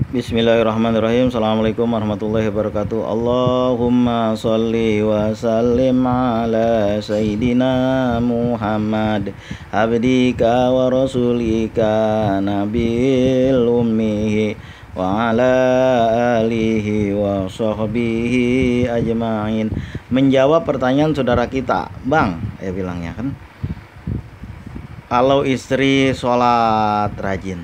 Bismillahirrahmanirrahim. Assalamualaikum warahmatullahi wabarakatuh. Allahumma sholli wa sallim ala Sayyidina Muhammad abdika wa rasulika nabil ummihi wa ala alihi wa sahbihi ajma'in. Menjawab pertanyaan saudara kita, Bang, bilangnya kan, kalau istri sholat rajin,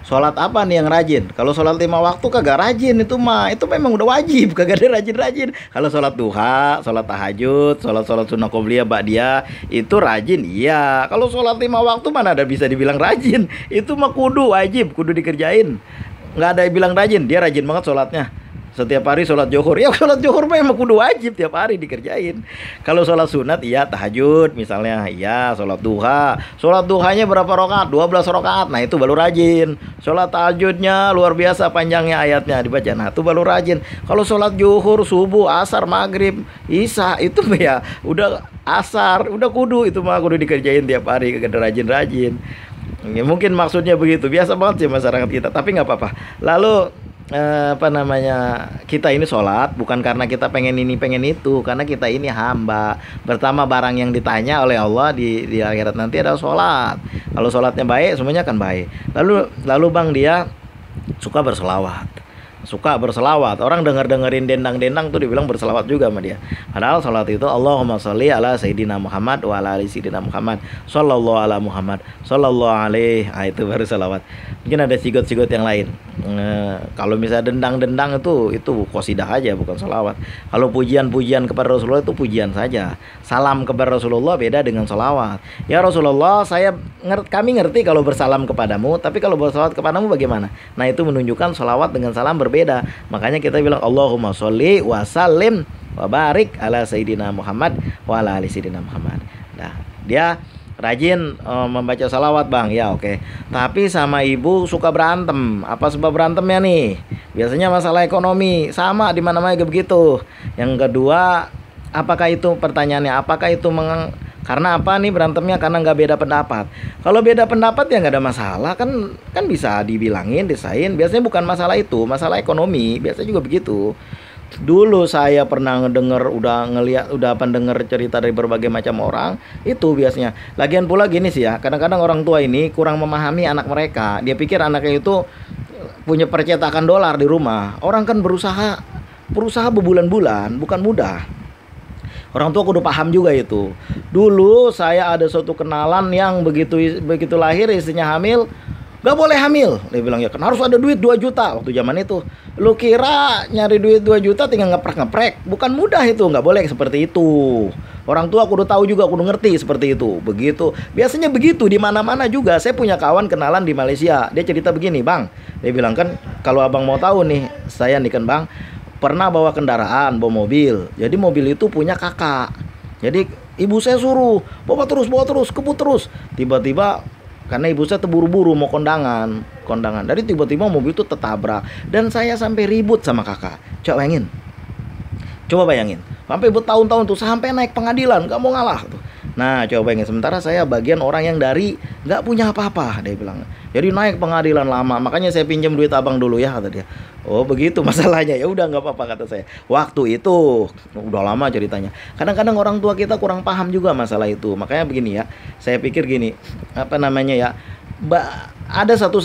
sholat apa nih yang rajin? Kalau sholat 5 waktu kagak rajin, itu mah itu memang udah wajib, kagak ada rajin-rajin. Kalau sholat duha, sholat tahajud, sholat sunnah qobliyah ba'diyah, itu rajin, iya. Kalau sholat 5 waktu mana ada bisa dibilang rajin? Itu mah kudu wajib, kudu dikerjain. Nggak ada yang bilang rajin, dia rajin banget sholatnya. Setiap hari sholat zuhur, ya sholat zuhur memang kudu wajib tiap hari dikerjain. Kalau sholat sunat, iya tahajud misalnya, iya sholat duha. Sholat duhanya berapa rakaat? 12 rakaat. Nah itu baru rajin. Sholat tahajudnya luar biasa panjangnya ayatnya dibaca. Nah itu baru rajin. Kalau sholat zuhur, subuh, asar, maghrib, isya, itu ya udah asar, udah kudu, itu mah kudu dikerjain tiap hari, kagak ada rajin-rajin. Ya, mungkin maksudnya begitu, biasa banget sih masyarakat kita, tapi nggak apa-apa. Lalu kita ini sholat bukan karena kita pengen ini pengen itu, karena kita ini hamba. Pertama barang yang ditanya oleh Allah di akhirat nanti adalah sholat. Kalau sholatnya baik, semuanya akan baik. Lalu Bang, dia suka berselawat. Orang dengerin dendang-dendang tuh dibilang berselawat juga sama dia. Padahal salat itu Allahumma sholli ala Sayyidina Muhammad wa ala ali Sayyidina Muhammad sallallahu ala Muhammad sallallahu alaihi. Itu baru selawat. Mungkin ada sigot-sigot yang lain. Kalau misalnya dendang-dendang itu qasidah aja, bukan selawat. Kalau pujian-pujian kepada Rasulullah itu pujian saja. Salam kepada Rasulullah beda dengan selawat. Ya Rasulullah, kami ngerti kalau bersalam kepadamu, tapi kalau berselawat kepadamu bagaimana? Nah itu menunjukkan selawat dengan salam berbeda. Makanya kita bilang Allahumma sholli wa sallim wa barik ala Sayyidina Muhammad wa ala ali Sayyidina Muhammad. Nah dia rajin membaca salawat, Bang, ya oke. Tapi sama ibu suka berantem. Apa sebab berantemnya nih? Biasanya masalah ekonomi. Sama di mana-mana begitu. Yang kedua, apakah itu pertanyaannya? Apakah itu karena apa nih berantemnya? Karena nggak beda pendapat. Kalau beda pendapat ya nggak ada masalah, kan bisa dibilangin, disain. Biasanya bukan masalah itu, masalah ekonomi. Biasanya juga begitu. Dulu saya pernah udah pendengar cerita dari berbagai macam orang, itu biasanya. Lagian pula gini sih ya, kadang-kadang orang tua ini kurang memahami anak mereka. Dia pikir anaknya itu punya percetakan dolar di rumah. Orang kan berusaha berbulan-bulan, bukan mudah. Orang tua kudu paham juga itu. Dulu saya ada suatu kenalan yang begitu lahir istrinya hamil, gak boleh hamil. Dia bilang ya kan harus ada duit 2 juta waktu zaman itu. Lu kira nyari duit 2 juta tinggal ngeprek-ngeprek? Bukan mudah itu, gak boleh seperti itu. Orang tua kudu tahu juga, kudu ngerti seperti itu. Begitu. Biasanya begitu di mana-mana juga. Saya punya kawan kenalan di Malaysia. Dia cerita begini, Bang. Dia bilang kan kalau Abang mau tahu nih, saya nih kan Bang, pernah bawa kendaraan, bawa mobil. Jadi mobil itu punya kakak. Jadi ibu saya suruh bawa terus, kebut terus. Tiba-tiba karena ibu saya terburu-buru mau kondangan. Dari tiba-tiba mobil itu tertabrak dan saya sampai ribut sama kakak. Coba bayangin. Sampai bertahun-tahun tuh, sampai naik pengadilan, gak mau ngalah tuh. Nah coba bayangin, sementara saya bagian orang yang dari gak punya apa-apa, dia bilang. Jadi naik pengadilan lama, makanya saya pinjam duit abang dulu ya, kata dia. Oh begitu masalahnya, ya udah nggak apa-apa, kata saya. Waktu itu udah lama ceritanya. Kadang-kadang orang tua kita kurang paham juga masalah itu. Makanya begini ya, saya pikir gini, ada satu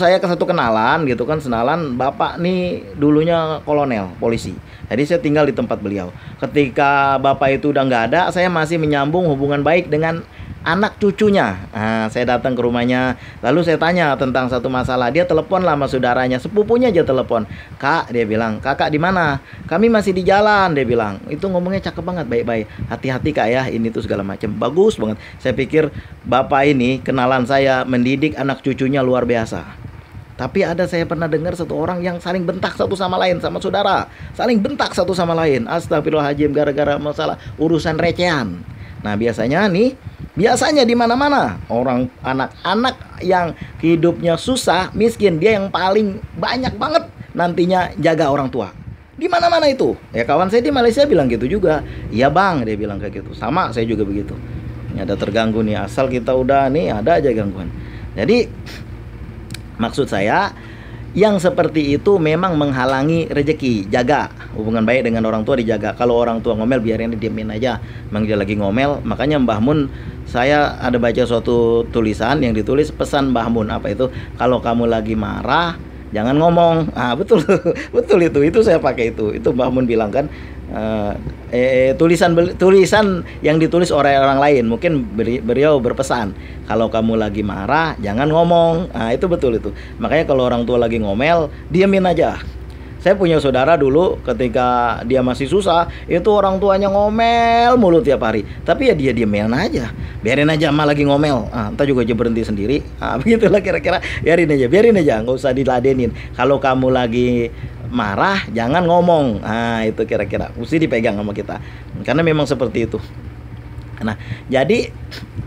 kenalan gitu kan, senalan bapak nih dulunya kolonel polisi. Jadi saya tinggal di tempat beliau. Ketika bapak itu udah nggak ada, saya masih menyambung hubungan baik dengan anak cucunya. Nah, saya datang ke rumahnya, lalu saya tanya tentang satu masalah. Dia telepon lah sama saudaranya, sepupunya aja telepon. Kak, dia bilang, kakak di mana? Kami masih di jalan, dia bilang. Itu ngomongnya cakep banget, baik-baik. Hati-hati kak ya, ini tuh segala macam. Bagus banget. Saya pikir bapak ini kenalan saya mendidik anak cucunya luar biasa. Tapi saya pernah dengar satu orang yang saling bentak satu sama lain sama saudara. Saling bentak satu sama lain. Astagfirullahaladzim, gara-gara masalah urusan recehan. Nah, biasanya di mana-mana orang anak-anak yang hidupnya susah, miskin, dia yang paling banyak banget nantinya jaga orang tua. Di mana-mana itu. Ya kawan saya di Malaysia bilang gitu juga. Iya Bang, dia bilang kayak gitu. Sama saya juga begitu. Ini ada terganggu nih, asal kita udah nih ada aja gangguan. Jadi maksud saya Yang seperti itu memang menghalangi rezeki. Jaga hubungan baik dengan orang tua, dijaga. Kalau orang tua ngomel, biarin dia, diemin aja. Memang dia lagi ngomel. Makanya Mbah Mun, saya ada baca suatu tulisan yang ditulis pesan Mbah Mun, apa itu? Kalau kamu lagi marah, jangan ngomong. Betul. Betul itu saya pakai itu Mbah Mun bilang kan. Tulisan yang ditulis oleh orang lain, mungkin beliau berpesan, kalau kamu lagi marah jangan ngomong. Itu betul itu. Makanya kalau orang tua lagi ngomel, diamin aja. Saya punya saudara dulu, ketika dia masih susah, itu orang tuanya ngomel mulu tiap hari, tapi ya dia diamin aja, biarin aja, emak lagi ngomel, entar juga aja berhenti sendiri. Begitulah kira-kira, biarin aja, nggak usah diladenin. Kalau kamu lagi marah jangan ngomong. Itu kira-kira mesti dipegang sama kita, karena memang seperti itu. Nah, jadi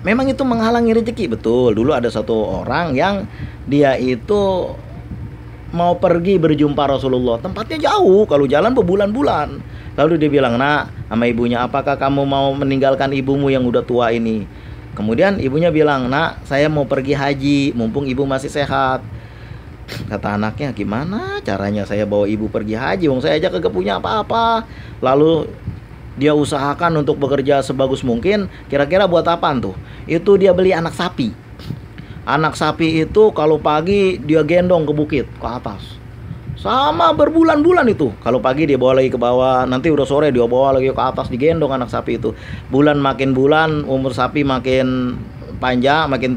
memang itu menghalangi rezeki. Betul, dulu ada satu orang yang dia itu mau pergi berjumpa Rasulullah, tempatnya jauh, kalau jalan berbulan-bulan. Lalu dia bilang, "Nak," sama ibunya, "apakah kamu mau meninggalkan ibumu yang udah tua ini?" Kemudian ibunya bilang, "Nak, saya mau pergi haji, mumpung ibu masih sehat." Kata anaknya, "Gimana caranya saya bawa ibu pergi haji? Wong saya aja kagak punya apa-apa." Lalu dia usahakan untuk bekerja sebagus mungkin. Kira-kira buat apaan tuh? Itu dia beli anak sapi. Anak sapi itu kalau pagi dia gendong ke bukit, ke atas. Sama berbulan-bulan itu. Kalau pagi dia bawa lagi ke bawah, nanti udah sore dia bawa lagi ke atas, digendong anak sapi itu. Bulan makin bulan, umur sapi makin panjang, makin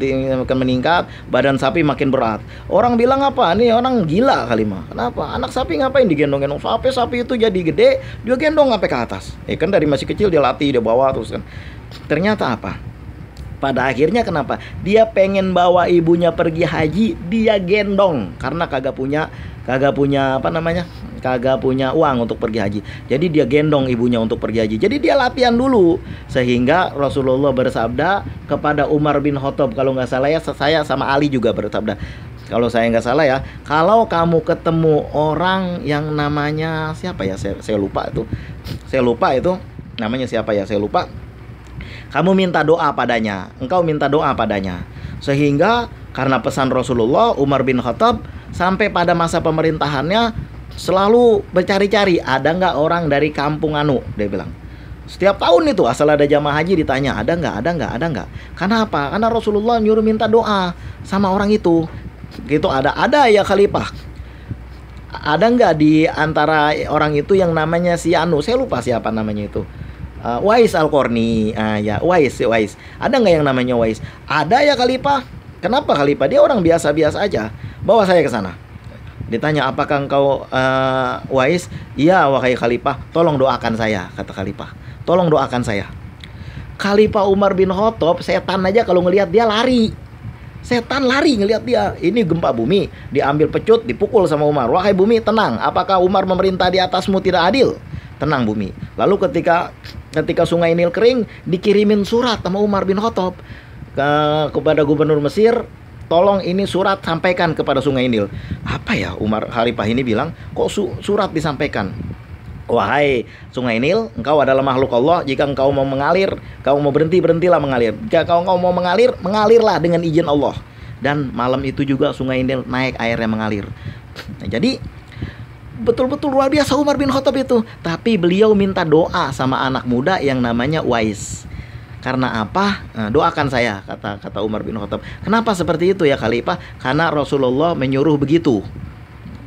meningkat, badan sapi makin berat. Orang bilang apa? Nih orang gila kali mah. Kenapa? Anak sapi ngapain digendong-gendong? Sampai sapi itu jadi gede, dia gendong sampai ke atas. Kan dari masih kecil dia latih, dia bawa terus kan. Ternyata apa? Pada akhirnya kenapa? Dia pengen bawa ibunya pergi haji, dia gendong karena kagak punya uang untuk pergi haji. Jadi dia gendong ibunya untuk pergi haji. Jadi dia latihan dulu, sehingga Rasulullah bersabda kepada Umar bin Khattab, kalau nggak salah ya, saya sama Ali juga bersabda, kalau saya nggak salah ya, kalau kamu ketemu orang yang namanya siapa ya, saya lupa itu namanya siapa ya, saya lupa. Kamu minta doa padanya, engkau minta doa padanya. Sehingga karena pesan Rasulullah, Umar bin Khattab sampai pada masa pemerintahannya selalu bercari-cari, ada nggak orang dari kampung anu, dia bilang. Setiap tahun itu asal ada jamaah haji ditanya, ada nggak. Karena apa? Karena Rasulullah nyuruh minta doa sama orang itu. Gitu, ada ya khalifah. Ada nggak di antara orang itu yang namanya si anu, saya lupa siapa namanya itu. Wais Al-Qarni. Ya, Wais. Ada nggak yang namanya Wais? Ada ya khalifah. Kenapa khalifah? Dia orang biasa-biasa aja. Bawa saya ke sana. Ditanya, apakah engkau Wais? Iya, wahai khalifah, tolong doakan saya, kata khalifah. Tolong doakan saya. Khalifah Umar bin Khattab, setan aja kalau ngelihat dia lari. Setan lari ngelihat dia. Ini gempa bumi, diambil pecut, dipukul sama Umar. Wahai bumi, tenang. Apakah Umar memerintah di atasmu tidak adil? Tenang bumi. Lalu ketika sungai Nil kering, dikirimin surat sama Umar bin Khattab kepada gubernur Mesir, tolong ini surat sampaikan kepada sungai Nil. Apa ya, Umar khalifah ini bilang, kok surat disampaikan? Wahai sungai Nil, engkau adalah makhluk Allah. Jika engkau mau mengalir, kau mau berhenti, berhentilah mengalir. Jika engkau mau mengalir, mengalirlah dengan izin Allah. Dan malam itu juga sungai Nil naik airnya mengalir. Nah, jadi betul-betul luar biasa Umar bin Khattab itu. Tapi beliau minta doa sama anak muda yang namanya Wais. Karena apa? Doakan saya, kata Umar bin Khattab. Kenapa seperti itu ya khalifah? Karena Rasulullah menyuruh begitu.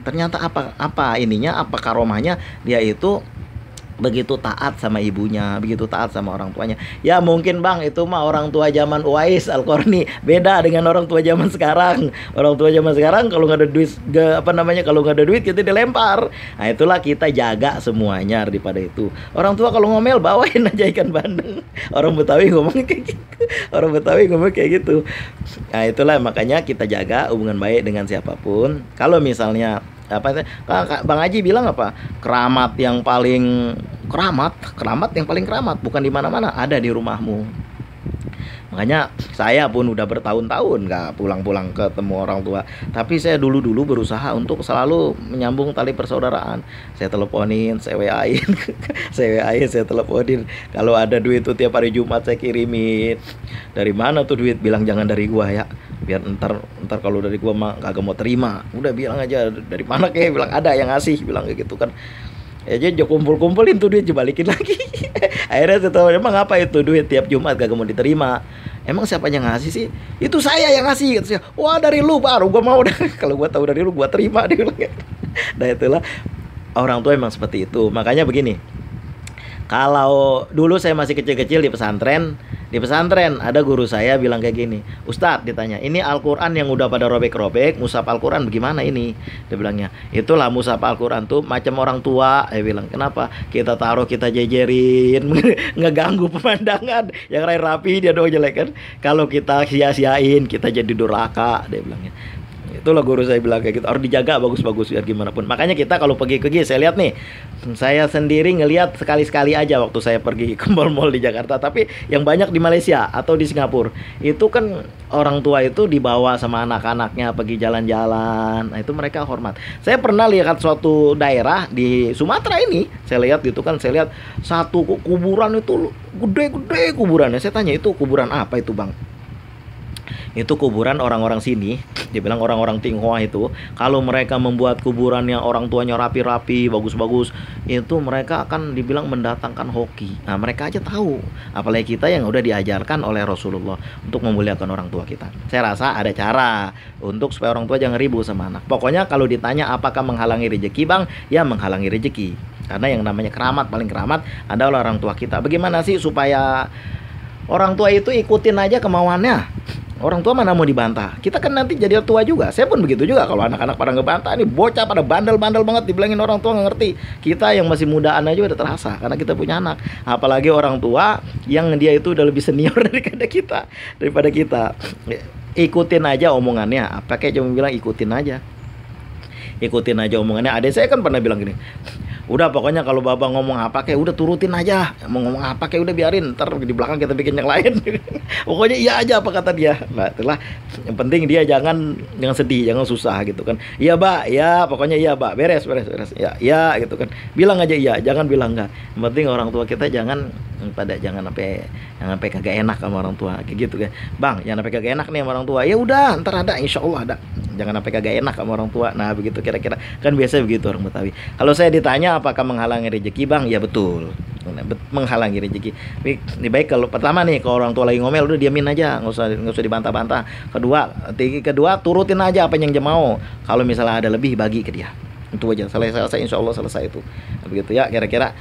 Ternyata apa karomahnya, dia itu begitu taat sama ibunya, begitu taat sama orang tuanya. Ya mungkin bang, itu mah orang tua zaman Uwais Al-Qarni, beda dengan orang tua zaman sekarang. Orang tua zaman sekarang kalau nggak ada duit, kalau nggak ada duit kita dilempar. Nah itulah, kita jaga semuanya daripada itu. Orang tua kalau ngomel, bawain aja ikan bandeng. Orang Betawi ngomong kayak gitu. Nah itulah, makanya kita jaga hubungan baik dengan siapapun. Kalau misalnya Bang Haji bilang apa? Keramat yang paling keramat bukan di mana-mana, ada di rumahmu. Makanya saya pun udah bertahun-tahun nggak pulang-pulang ketemu orang tua. Tapi saya dulu-dulu berusaha untuk selalu menyambung tali persaudaraan. Saya teleponin, saya WA-in, saya WA-in, saya teleponin. Kalau ada duit tuh tiap hari Jumat saya kirimin. Dari mana tuh duit? Bilang jangan dari gua ya. Biar ntar kalau dari gua mah kagak mau terima. Udah bilang aja dari mana kayak bilang ada yang ngasih, bilang kayak gitu kan. Ya jadi kumpul-kumpulin tuh duit dibalikin lagi. Akhirnya saya tahu emang apa itu duit tiap Jumat gak mau diterima. Emang siapa yang ngasih sih? Itu saya yang ngasih gitu. Wah dari lu baru gua mau dah. Kalau gua tahu dari lu gua terima dia bilang gitu. Nah itulah orang tua emang seperti itu. Makanya begini. Kalau dulu saya masih kecil-kecil di pesantren ada guru saya bilang kayak gini, Ustadz ditanya, ini Al-Quran yang udah pada robek-robek, mushaf Al-Quran bagaimana ini? Dia bilangnya, itulah mushaf Al-Quran tuh macam orang tua. Dia bilang, kenapa? Kita taruh, kita jejerin, ngeganggu pemandangan. Yang rapi dia doang jelek kan. Kalau kita sia-siain, kita jadi durhaka. Dia bilangnya. Itulah guru saya bilang kayak gitu, harus dijaga bagus-bagus biar gimana pun. Makanya kita kalau pergi saya lihat nih, saya sendiri ngelihat sekali-sekali aja waktu saya pergi ke mall-mall di Jakarta. Tapi yang banyak di Malaysia atau di Singapura itu kan orang tua itu dibawa sama anak-anaknya pergi jalan-jalan. Nah itu mereka hormat. Saya pernah lihat suatu daerah di Sumatera ini, saya lihat gitu kan, saya lihat satu kuburan itu gede-gede kuburannya. Saya tanya, itu kuburan apa itu bang? Itu kuburan orang-orang sini. Dia bilang orang-orang Tionghoa itu kalau mereka membuat kuburan yang orang tuanya rapi-rapi, bagus-bagus, itu mereka akan dibilang mendatangkan hoki. Nah mereka aja tahu, apalagi kita yang udah diajarkan oleh Rasulullah untuk memuliakan orang tua kita. Saya rasa ada cara untuk supaya orang tua jangan ribut sama anak. Pokoknya kalau ditanya apakah menghalangi rezeki bang, ya menghalangi rezeki. Karena yang namanya keramat, paling keramat adalah orang tua kita. Bagaimana sih supaya orang tua itu ikutin aja kemauannya? Orang tua mana mau dibantah? Kita kan nanti jadi tua juga. Saya pun begitu juga. Kalau anak-anak pada ngebantah, nih bocah pada bandel-bandel banget, dibilangin orang tua nggak ngerti. Kita yang masih mudaan aja udah terasa karena kita punya anak. Apalagi orang tua yang dia itu udah lebih senior daripada kita. Ikutin aja omongannya. Apa kayak cuma bilang ikutin aja. Ikutin aja omongannya. Adek saya kan pernah bilang gini, udah pokoknya kalau bapak ngomong apa kayak udah turutin aja. Mau ngomong apa kayak udah biarin, ntar di belakang kita bikin yang lain. Pokoknya iya aja apa kata dia. Nah itulah yang penting, dia jangan sedih, jangan susah gitu kan. Iya mbak, ya pokoknya iya mbak, beres. Ya gitu kan. Bilang aja iya, jangan bilang enggak. Yang penting orang tua kita jangan sampai kagak enak sama orang tua kayak gitu kan. Bang, jangan sampai kagak enak nih sama orang tua. Ya udah, ntar ada, insya Allah ada. Jangan sampai kagak enak sama orang tua. Nah begitu kira-kira kan biasa begitu orang Betawi. Kalau saya ditanya apakah menghalangi rezeki bang, ya betul, menghalangi rezeki. Ini baik kalau pertama nih, kalau orang tua lagi ngomel udah diamin aja, nggak usah dibantah-bantah. Kedua turutin aja apa yang dia mau. Kalau misalnya ada lebih, bagi ke dia. Itu aja, selesai insya Allah selesai itu. Begitu ya kira-kira.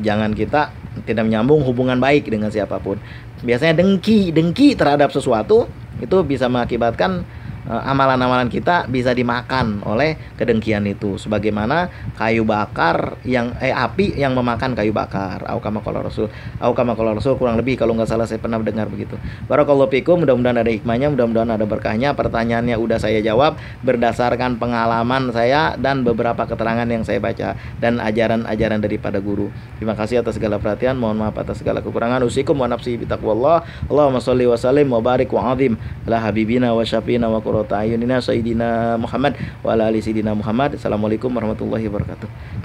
Jangan kita tidak menyambung hubungan baik dengan siapapun. Biasanya dengki terhadap sesuatu itu bisa mengakibatkan amalan-amalan kita bisa dimakan oleh kedengkian itu, sebagaimana kayu bakar yang api yang memakan kayu bakar. Au kama qala Rasul kurang lebih, kalau nggak salah saya pernah dengar begitu. Barakallahu fikum, mudah-mudahan ada hikmahnya, mudah-mudahan ada berkahnya. Pertanyaannya udah saya jawab berdasarkan pengalaman saya dan beberapa keterangan yang saya baca dan ajaran-ajaran daripada guru. Terima kasih atas segala perhatian, mohon maaf atas segala kekurangan. Usikum wa nafsi bitaqwallah. Allahumma sholli wa sallim wa barik wa azim ala habibina wa syafiina wa qurrata ayunina sayyidina Muhammad wa ala ali sayyidina Muhammad. Assalamualaikum warahmatullahi wabarakatuh.